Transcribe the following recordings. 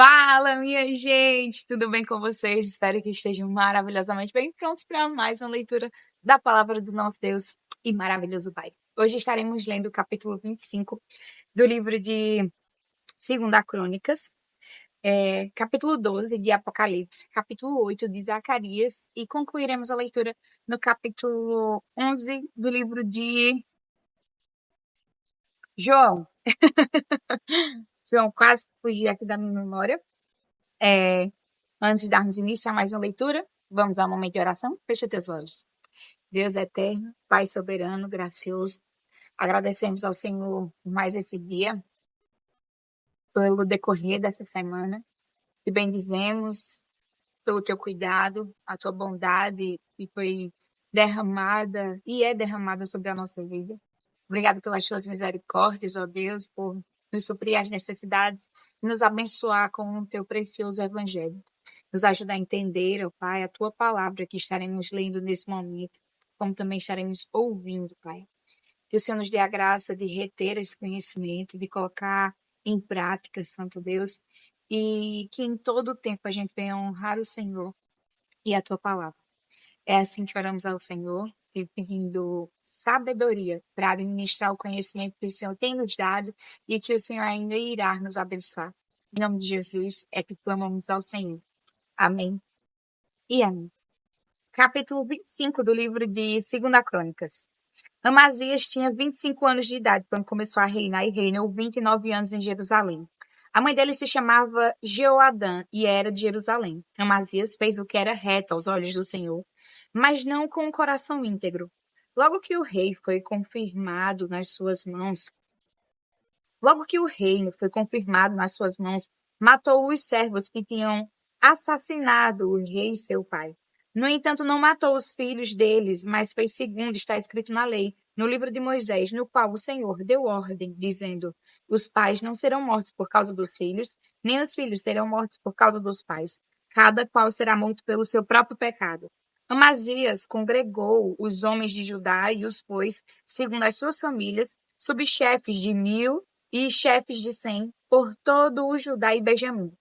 Fala, minha gente! Tudo bem com vocês? Espero que estejam maravilhosamente bem prontos para mais uma leitura da palavra do nosso Deus e maravilhoso Pai. Hoje estaremos lendo o capítulo 25 do livro de 2 Crônicas, capítulo 12 de Apocalipse, capítulo 8 de Zacarias e concluiremos a leitura no capítulo 11 do livro de João. João, quase fugi aqui da minha memória. Antes de darmos início a mais uma leitura, vamos ao momento de oração. Fecha teus olhos. Deus eterno, Pai soberano, gracioso, agradecemos ao Senhor por mais esse dia, pelo decorrer dessa semana. Te bendizemos pelo teu cuidado, a tua bondade que foi derramada e é derramada sobre a nossa vida. Obrigado pelas tuas misericórdias, ó Deus, por nos suprir as necessidades e nos abençoar com o teu precioso evangelho. Nos ajuda a entender, ó Pai, a tua palavra que estaremos lendo nesse momento, como também estaremos ouvindo, Pai. Que o Senhor nos dê a graça de reter esse conhecimento, de colocar em prática, Santo Deus, e que em todo o tempo a gente venha honrar o Senhor e a tua palavra. É assim que oramos ao Senhor, pedindo sabedoria para administrar o conhecimento que o Senhor tem nos dado e que o Senhor ainda irá nos abençoar. Em nome de Jesus é que clamamos ao Senhor. Amém e amém. Capítulo 25 do livro de 2 Crônicas. Amazias tinha 25 anos de idade quando começou a reinar e reinou 29 anos em Jerusalém. A mãe dele se chamava Jeoadã e era de Jerusalém. Amazias fez o que era reto aos olhos do Senhor, mas não com o coração íntegro. Logo que o reino foi confirmado nas suas mãos, matou os servos que tinham assassinado o rei seu pai. No entanto, não matou os filhos deles, mas fez segundo está escrito na lei, no livro de Moisés, no qual o Senhor deu ordem, dizendo: os pais não serão mortos por causa dos filhos, nem os filhos serão mortos por causa dos pais. Cada qual será morto pelo seu próprio pecado. Amazias congregou os homens de Judá e os pôs, segundo as suas famílias, subchefes de 1.000 e chefes de 100 por todo o Judá e Benjamim.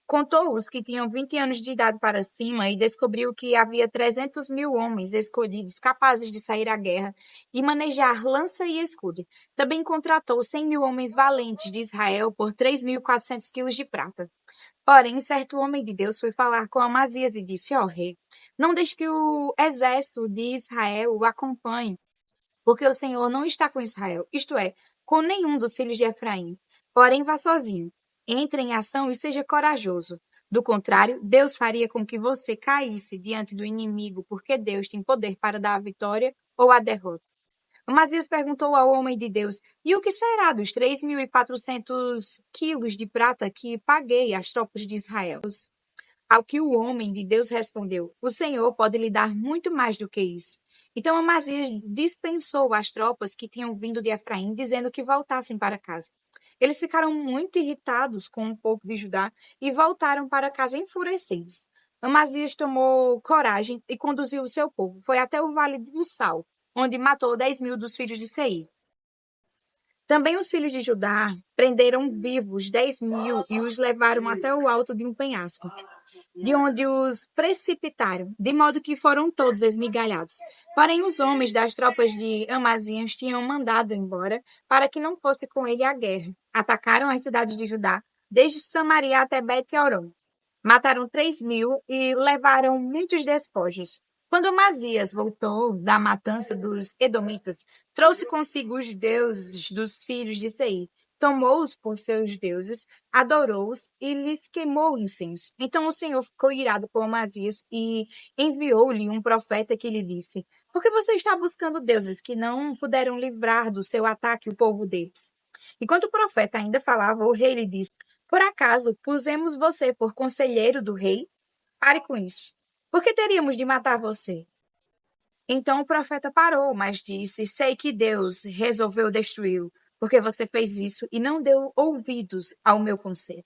Contou os que tinham 20 anos de idade para cima e descobriu que havia 300.000 homens escolhidos capazes de sair à guerra e manejar lança e escudo. Também contratou 100.000 homens valentes de Israel por 3.400 quilos de prata. Porém, certo homem de Deus foi falar com Amazias e disse: ó rei, não deixe que o exército de Israel o acompanhe, porque o Senhor não está com Israel, isto é, com nenhum dos filhos de Efraim. Porém, vá sozinho, entre em ação e seja corajoso. Do contrário, Deus faria com que você caísse diante do inimigo, porque Deus tem poder para dar a vitória ou a derrota. Amazias perguntou ao homem de Deus: e o que será dos 3.400 quilos de prata que paguei às tropas de Israel? Ao que o homem de Deus respondeu: o Senhor pode lhe dar muito mais do que isso. Então Amazias dispensou as tropas que tinham vindo de Efraim, dizendo que voltassem para casa. Eles ficaram muito irritados com o povo de Judá e voltaram para casa enfurecidos. Amazias tomou coragem e conduziu o seu povo. Foi até o vale do Sal, onde matou 10.000 dos filhos de Seir. Também os filhos de Judá prenderam vivos 10.000 e os levaram até o alto de um penhasco, de onde os precipitaram, de modo que foram todos esmigalhados. Porém, os homens das tropas de Amazias tinham mandado embora para que não fosse com ele à guerra. Atacaram as cidades de Judá, desde Samaria até Bet-Horon. Mataram 3.000 e levaram muitos despojos. Quando Amazias voltou da matança dos Edomitas, trouxe consigo os deuses dos filhos de Seir, tomou-os por seus deuses, adorou-os e lhes queimou incenso. Então o Senhor ficou irado com Amazias e enviou-lhe um profeta que lhe disse: por que você está buscando deuses que não puderam livrar do seu ataque o povo deles? Enquanto o profeta ainda falava, o rei lhe disse: por acaso pusemos você por conselheiro do rei? Pare com isso. Por que teríamos de matar você? Então o profeta parou, mas disse: sei que Deus resolveu destruí-lo, porque você fez isso e não deu ouvidos ao meu conselho.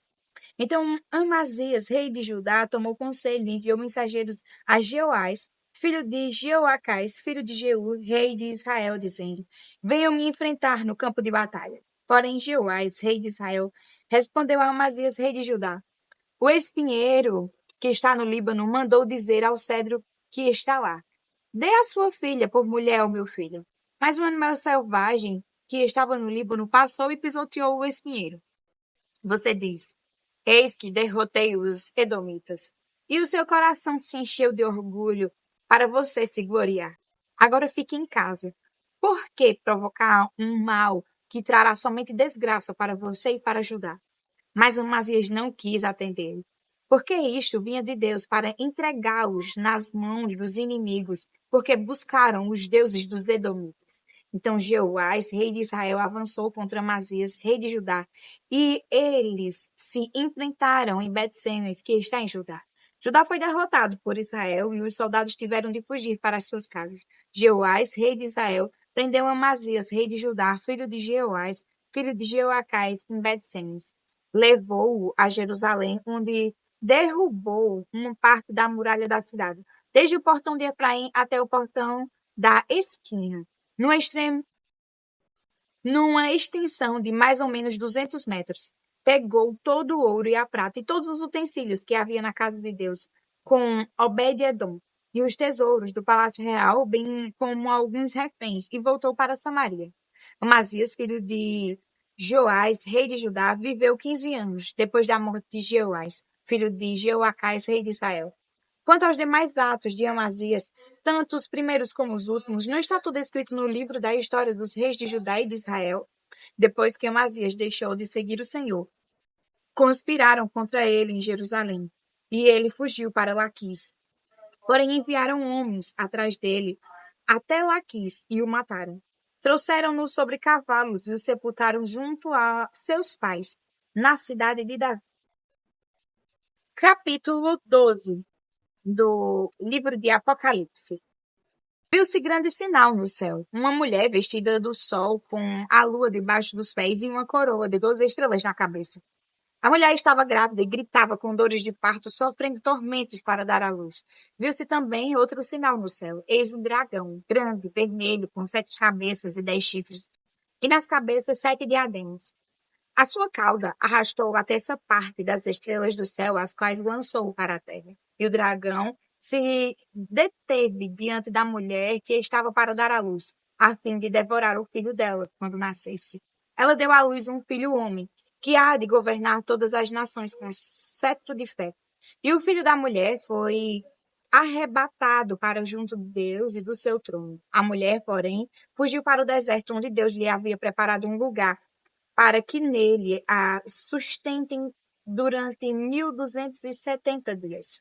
Então Amazias, rei de Judá, tomou conselho e enviou mensageiros a Jeoás, filho de Jeoacás, filho de Jeú, rei de Israel, dizendo: venham me enfrentar no campo de batalha. Porém Jeoás, rei de Israel, respondeu a Amazias, rei de Judá: O espinheiro que está no Líbano mandou dizer ao cedro que está lá: Dê a sua filha por mulher ao meu filho. Mas um animal selvagem que estava no Líbano passou e pisoteou o espinheiro. Você diz: Eis que derrotei os edomitas. E o seu coração se encheu de orgulho para você se gloriar. Agora fique em casa. Por que provocar um mal que trará somente desgraça para você e para Judá? Mas Amazias não quis atender, porque isto vinha de Deus para entregá-los nas mãos dos inimigos, porque buscaram os deuses dos Edomitas. Então Jeoás, rei de Israel, avançou contra Amazias, rei de Judá, e eles se enfrentaram em Bet-Semes, que está em Judá. Judá foi derrotado por Israel e os soldados tiveram de fugir para as suas casas. Jeoás, rei de Israel, prendeu Amazias, rei de Judá, filho de Jeoás, filho de Jeoacás, em Bet-Semes. Levou-o a Jerusalém, onde derrubou uma parte da muralha da cidade, desde o portão de Efraim até o portão da esquina, no extremo, numa extensão de mais ou menos 200 metros. Pegou todo o ouro e a prata e todos os utensílios que havia na casa de Deus, com Obed-edom, e os tesouros do palácio real, bem como alguns reféns, e voltou para Samaria. Amazias, filho de Joás, rei de Judá, viveu 15 anos, depois da morte de Jeoás, filho de Jeoacás, rei de Israel. Quanto aos demais atos de Amazias, tanto os primeiros como os últimos, não está tudo escrito no livro da história dos reis de Judá e de Israel? Depois que Amazias deixou de seguir o Senhor, conspiraram contra ele em Jerusalém, e ele fugiu para Laquis. Porém enviaram homens atrás dele até Laquis e o mataram. Trouxeram-no sobre cavalos e o sepultaram junto a seus pais, na cidade de Davi. Capítulo 12 do livro de Apocalipse. Viu-se grande sinal no céu, uma mulher vestida do sol, com a lua debaixo dos pés e uma coroa de 12 estrelas na cabeça. A mulher estava grávida e gritava com dores de parto, sofrendo tormentos para dar à luz. Viu-se também outro sinal no céu. Eis um dragão, grande, vermelho, com 7 cabeças e 10 chifres, e nas cabeças 7 diademas. A sua cauda arrastou até essa parte das estrelas do céu, as quais lançou para a terra. E o dragão se deteve diante da mulher que estava para dar à luz, a fim de devorar o filho dela quando nascesse. Ela deu à luz um filho homem, que há de governar todas as nações com cetro de ferro. E o filho da mulher foi arrebatado para junto de Deus e do seu trono. A mulher, porém, fugiu para o deserto, onde Deus lhe havia preparado um lugar para que nele a sustentem durante 1270 dias.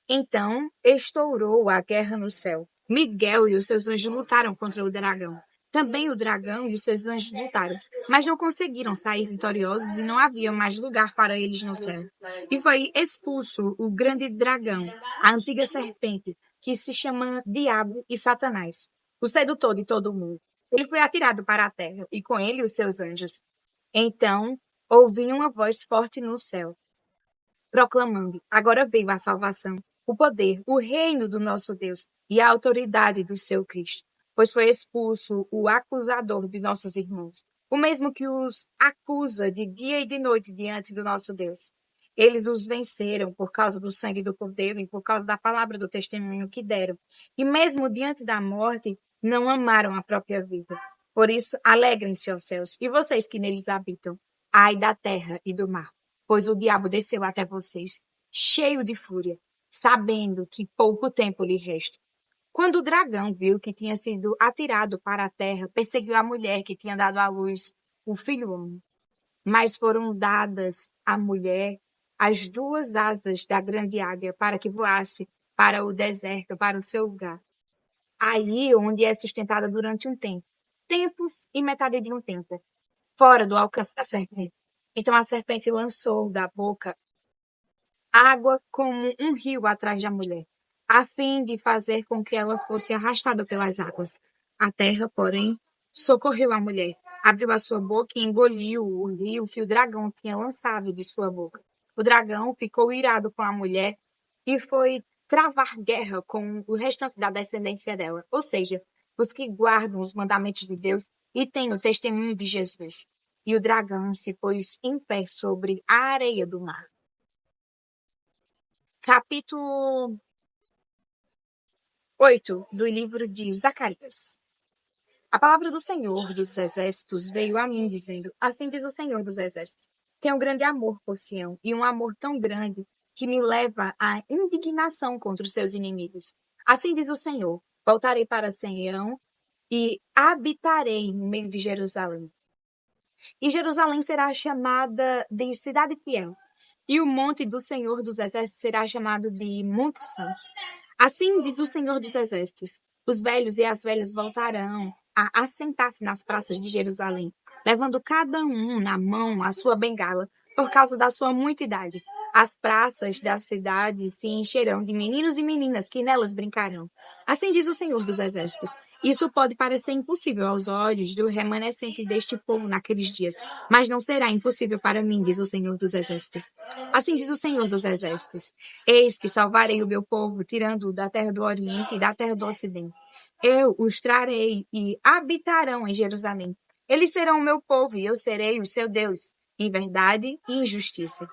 Então estourou a guerra no céu. Miguel e os seus anjos lutaram contra o dragão. Também o dragão e os seus anjos lutaram, mas não conseguiram sair vitoriosos e não havia mais lugar para eles no céu. E foi expulso o grande dragão, a antiga serpente, que se chama Diabo e Satanás, o sedutor de todo mundo. Ele foi atirado para a terra, e com ele os seus anjos. Então ouvi uma voz forte no céu, proclamando: Agora veio a salvação, o poder, o reino do nosso Deus e a autoridade do seu Cristo, pois foi expulso o acusador de nossos irmãos, o mesmo que os acusa de dia e de noite diante do nosso Deus. Eles os venceram por causa do sangue do Cordeiro e por causa da palavra do testemunho que deram. E mesmo diante da morte, não amaram a própria vida. Por isso, alegrem-se, ó céus, e vocês que neles habitam. Ai da terra e do mar, pois o diabo desceu até vocês, cheio de fúria, sabendo que pouco tempo lhe resta. Quando o dragão viu que tinha sido atirado para a terra, perseguiu a mulher que tinha dado à luz o filho homem. Mas foram dadas à mulher as 2 asas da grande águia para que voasse para o deserto, para o seu lugar. Aí onde é sustentada durante um tempo, tempos e metade de um tempo, fora do alcance da serpente. Então a serpente lançou da boca água como um rio atrás da mulher, a fim de fazer com que ela fosse arrastada pelas águas. A terra, porém, socorreu a mulher, abriu a sua boca e engoliu o rio que o dragão tinha lançado de sua boca. O dragão ficou irado com a mulher e foi travar guerra com o restante da descendência dela, ou seja, os que guardam os mandamentos de Deus e têm o testemunho de Jesus. e o dragão se pôs em pé sobre a areia do mar. Capítulo 8 do livro de Zacarias. A palavra do Senhor dos Exércitos veio a mim, dizendo: Assim diz o Senhor dos Exércitos: Tenho grande amor por Sião, e um amor tão grande que me leva à indignação contra os seus inimigos. Assim diz o Senhor: Voltarei para Sião e habitarei no meio de Jerusalém. E Jerusalém será chamada de Cidade Fiel, e o monte do Senhor dos Exércitos será chamado de Monte Santo. Assim diz o Senhor dos Exércitos: os velhos e as velhas voltarão a assentar-se nas praças de Jerusalém, levando cada um na mão a sua bengala, por causa da sua muita idade. As praças da cidade se encherão de meninos e meninas que nelas brincarão. Assim diz o Senhor dos Exércitos. Isso pode parecer impossível aos olhos do remanescente deste povo naqueles dias, mas não será impossível para mim, diz o Senhor dos Exércitos. Assim diz o Senhor dos Exércitos: eis que salvarei o meu povo, tirando-o da terra do Oriente e da terra do Ocidente. Eu os trarei e habitarão em Jerusalém. Eles serão o meu povo e eu serei o seu Deus, em verdade e em justiça.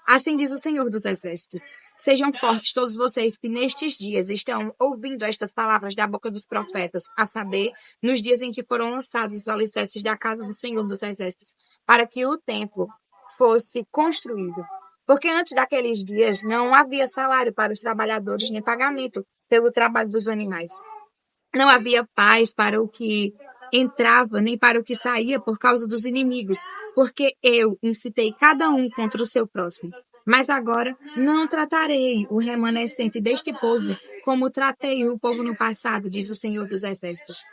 Assim diz o Senhor dos Exércitos. Sejam fortes todos vocês que nestes dias estão ouvindo estas palavras da boca dos profetas, a saber, nos dias em que foram lançados os alicerces da casa do Senhor dos Exércitos, para que o templo fosse construído. Porque antes daqueles dias não havia salário para os trabalhadores, nem pagamento pelo trabalho dos animais. Não havia paz para o que entrava, nem para o que saía por causa dos inimigos, porque eu incitei cada um contra o seu próximo. Mas agora não tratarei o remanescente deste povo como tratei o povo no passado, diz o Senhor dos Exércitos.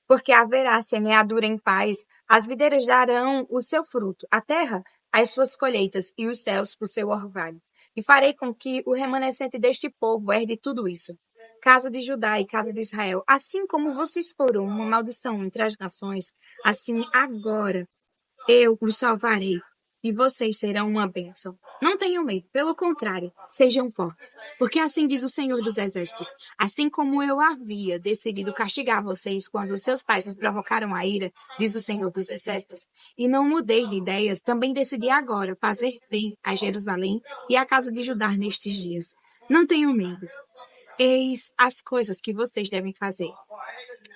Porque haverá semeadura em paz, as videiras darão o seu fruto, a terra as suas colheitas e os céus o seu orvalho. E farei com que o remanescente deste povo herde tudo isso. Casa de Judá e casa de Israel, assim como vocês foram uma maldição entre as nações, assim agora eu os salvarei e vocês serão uma bênção. Não tenham medo, pelo contrário, sejam fortes, porque assim diz o Senhor dos Exércitos: assim como eu havia decidido castigar vocês quando os seus pais me provocaram a ira, diz o Senhor dos Exércitos, e não mudei de ideia, também decidi agora fazer bem a Jerusalém e a casa de Judá nestes dias. Não tenham medo. Eis as coisas que vocês devem fazer.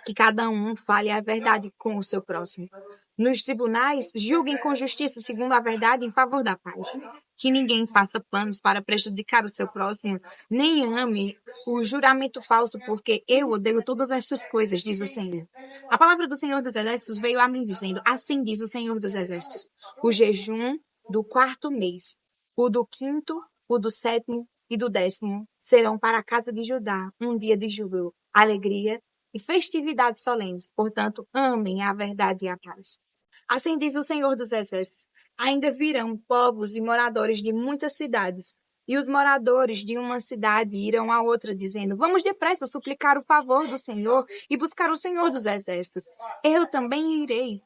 Que cada um fale a verdade com o seu próximo. Nos tribunais, julguem com justiça segundo a verdade em favor da paz. Que ninguém faça planos para prejudicar o seu próximo, nem ame o juramento falso, porque eu odeio todas estas coisas, diz o Senhor. A palavra do Senhor dos Exércitos veio a mim dizendo: assim diz o Senhor dos Exércitos: o jejum do quarto mês, o do quinto, o do sétimo e do 10º serão para a casa de Judá um dia de júbilo, alegria e festividades solenes. Portanto, amem a verdade e a paz. Assim diz o Senhor dos Exércitos: ainda virão povos e moradores de muitas cidades, e os moradores de uma cidade irão a outra, dizendo: vamos depressa suplicar o favor do Senhor e buscar o Senhor dos Exércitos. Eu também irei.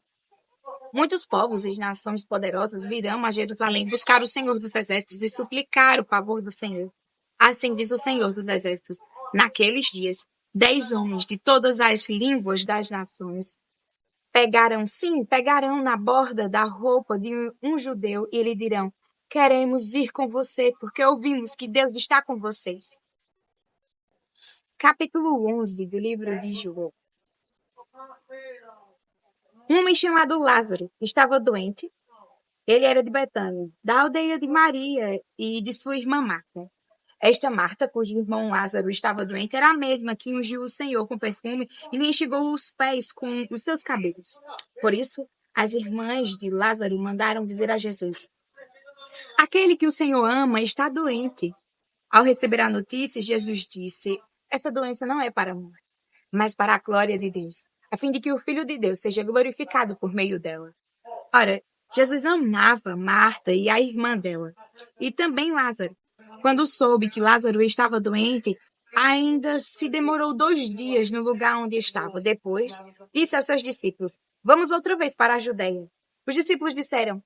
Muitos povos e nações poderosas virão a Jerusalém buscar o Senhor dos Exércitos e suplicar o favor do Senhor. Assim diz o Senhor dos Exércitos: naqueles dias, 10 homens de todas as línguas das nações pegarão na borda da roupa de um judeu e lhe dirão: queremos ir com você, porque ouvimos que Deus está com vocês. Capítulo 11 do livro de João. Um homem chamado Lázaro estava doente. Ele era de Betânia, da aldeia de Maria e de sua irmã Marta. Esta Marta, cujo irmão Lázaro estava doente, era a mesma que ungiu o Senhor com perfume e lhe enxugou os pés com os seus cabelos. Por isso, as irmãs de Lázaro mandaram dizer a Jesus: aquele que o Senhor ama está doente. Ao receber a notícia, Jesus disse: essa doença não é para a morte, mas para a glória de Deus, a fim de que o Filho de Deus seja glorificado por meio dela. Ora, Jesus amava Marta e a irmã dela, e também Lázaro. Quando soube que Lázaro estava doente, ainda se demorou 2 dias no lugar onde estava. Depois, disse aos seus discípulos: vamos outra vez para a Judeia. Os discípulos disseram: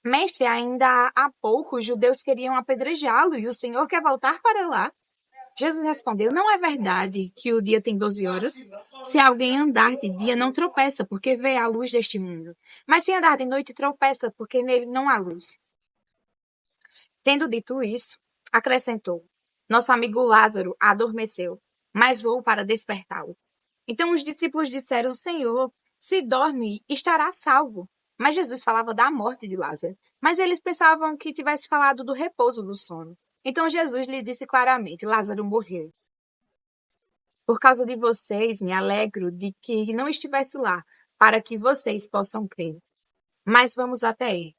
mestre, ainda há pouco os judeus queriam apedrejá-lo e o Senhor quer voltar para lá? Jesus respondeu: Não é verdade que o dia tem 12 horas? Se alguém andar de dia, não tropeça, porque vê a luz deste mundo. Mas se andar de noite, tropeça, porque nele não há luz. Tendo dito isso, acrescentou: Nosso amigo Lázaro adormeceu, mas vou para despertá-lo. Então os discípulos disseram: Senhor, se dorme, estará salvo. Mas Jesus falava da morte de Lázaro. Mas eles pensavam que tivesse falado do repouso do sono. Então Jesus lhe disse claramente: Lázaro morreu. Por causa de vocês, me alegro de que não estivesse lá, para que vocês possam crer. Mas vamos até ele.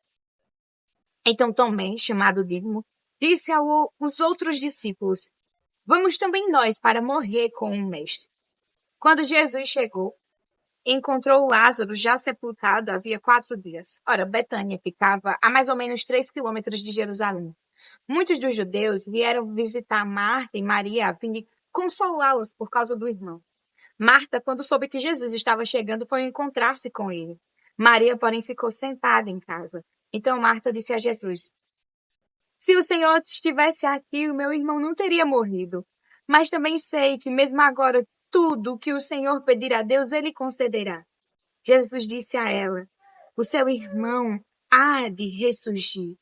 Então Tomé, chamado Dídimo, disse aos outros discípulos: Vamos também nós para morrer com o mestre. Quando Jesus chegou, encontrou Lázaro já sepultado havia 4 dias. Ora, Betânia ficava a mais ou menos 3 quilômetros de Jerusalém. Muitos dos judeus vieram visitar Marta e Maria a fim de consolá-las por causa do irmão. Marta, quando soube que Jesus estava chegando, foi encontrar-se com ele. Maria, porém, ficou sentada em casa. Então Marta disse a Jesus: Se o Senhor estivesse aqui, o meu irmão não teria morrido. Mas também sei que, mesmo agora, tudo o que o Senhor pedir a Deus, ele concederá. Jesus disse a ela: O seu irmão há de ressurgir.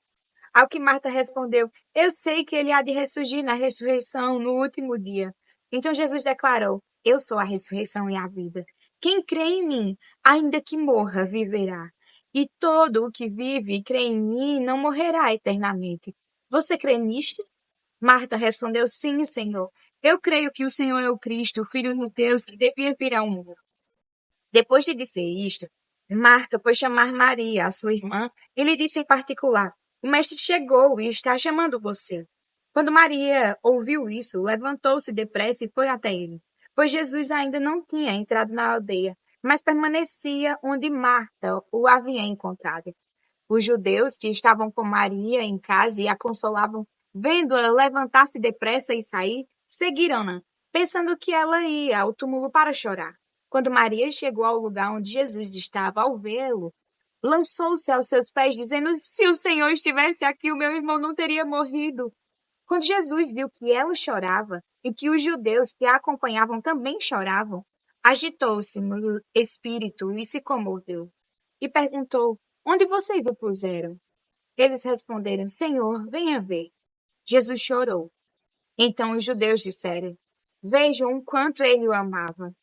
Ao que Marta respondeu: Eu sei que ele há de ressurgir na ressurreição no último dia. Então Jesus declarou: Eu sou a ressurreição e a vida. Quem crê em mim, ainda que morra, viverá. E todo o que vive e crê em mim não morrerá eternamente. Você crê nisto? Marta respondeu: Sim, Senhor. Eu creio que o Senhor é o Cristo, o Filho de Deus, que devia vir ao mundo. Depois de dizer isto, Marta foi chamar Maria, a sua irmã, e lhe disse em particular: O mestre chegou e está chamando você. Quando Maria ouviu isso, levantou-se depressa e foi até ele, pois Jesus ainda não tinha entrado na aldeia, mas permanecia onde Marta o havia encontrado. Os judeus que estavam com Maria em casa e a consolavam, vendo-a levantar-se depressa e sair, seguiram-na, pensando que ela ia ao túmulo para chorar. Quando Maria chegou ao lugar onde Jesus estava, ao vê-lo, lançou-se aos seus pés, dizendo: Se o Senhor estivesse aqui, o meu irmão não teria morrido. Quando Jesus viu que ela chorava e que os judeus que a acompanhavam também choravam, agitou-se no espírito e se comoveu. E perguntou: Onde vocês o puseram? Eles responderam: Senhor, venha ver. Jesus chorou. Então os judeus disseram: Vejam o quanto ele o amava.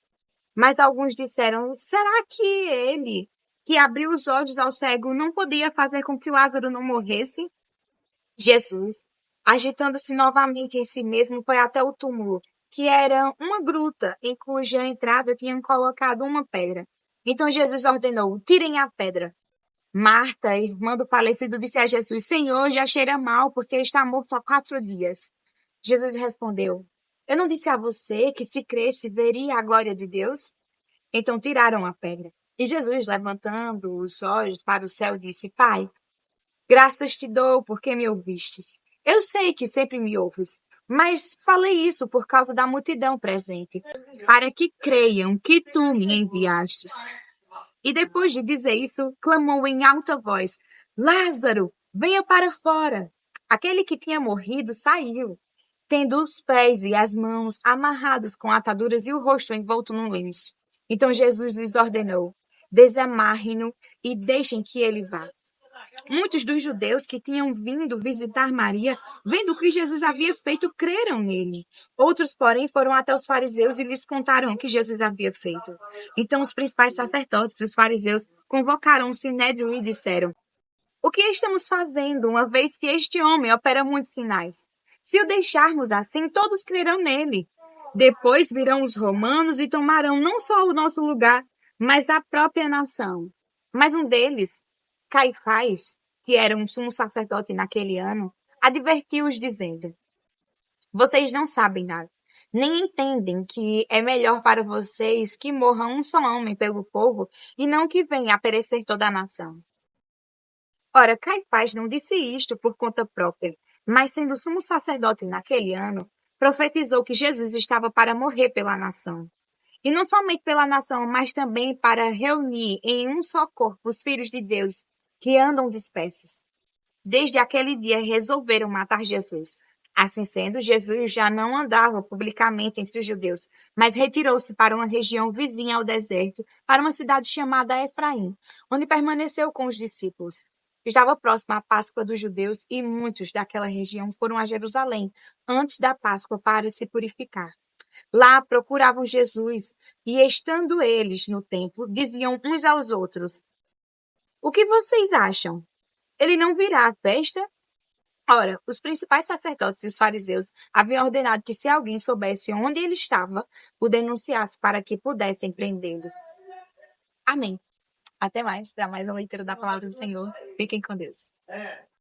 Mas alguns disseram: Será que ele, que abriu os olhos ao cego, não podia fazer com que Lázaro não morresse? Jesus, agitando-se novamente em si mesmo, foi até o túmulo, que era uma gruta em cuja entrada tinham colocado uma pedra. Então Jesus ordenou: Tirem a pedra. Marta, irmã do falecido, disse a Jesus: Senhor, já cheira mal, porque está morto há 4 dias. Jesus respondeu: Eu não disse a você que, se cresce, veria a glória de Deus? Então tiraram a pedra. E Jesus, levantando os olhos para o céu, disse: Pai, graças te dou porque me ouvistes. Eu sei que sempre me ouves, mas falei isso por causa da multidão presente, para que creiam que tu me enviastes. E depois de dizer isso, clamou em alta voz: Lázaro, venha para fora. Aquele que tinha morrido saiu, tendo os pés e as mãos amarrados com ataduras e o rosto envolto num lenço. Então Jesus lhes ordenou: Desamarrem-no e deixem que ele vá. Muitos dos judeus que tinham vindo visitar Maria, vendo o que Jesus havia feito, creram nele. Outros, porém, foram até os fariseus e lhes contaram o que Jesus havia feito. Então os principais sacerdotes e os fariseus convocaram o sinédrio e disseram: O que estamos fazendo, uma vez que este homem opera muitos sinais? Se o deixarmos assim, todos crerão nele. Depois virão os romanos e tomarão não só o nosso lugar, mas a própria nação. Mas um deles, Caifás, que era um sumo sacerdote naquele ano, advertiu-os dizendo: Vocês não sabem nada, nem entendem que é melhor para vocês que morra um só homem pelo povo e não que venha a perecer toda a nação. Ora, Caifás não disse isto por conta própria, mas sendo sumo sacerdote naquele ano, profetizou que Jesus estava para morrer pela nação. E não somente pela nação, mas também para reunir em um só corpo os filhos de Deus que andam dispersos. Desde aquele dia resolveram matar Jesus. Assim sendo, Jesus já não andava publicamente entre os judeus, mas retirou-se para uma região vizinha ao deserto, para uma cidade chamada Efraim, onde permaneceu com os discípulos. Estava próxima a Páscoa dos judeus e muitos daquela região foram a Jerusalém antes da Páscoa para se purificar. Lá procuravam Jesus e, estando eles no templo, diziam uns aos outros: O que vocês acham? Ele não virá à festa? Ora, os principais sacerdotes e os fariseus haviam ordenado que, se alguém soubesse onde ele estava, o denunciasse para que pudessem prendê-lo. Amém. Até mais, para mais uma leitura da palavra do Senhor. Fiquem com Deus.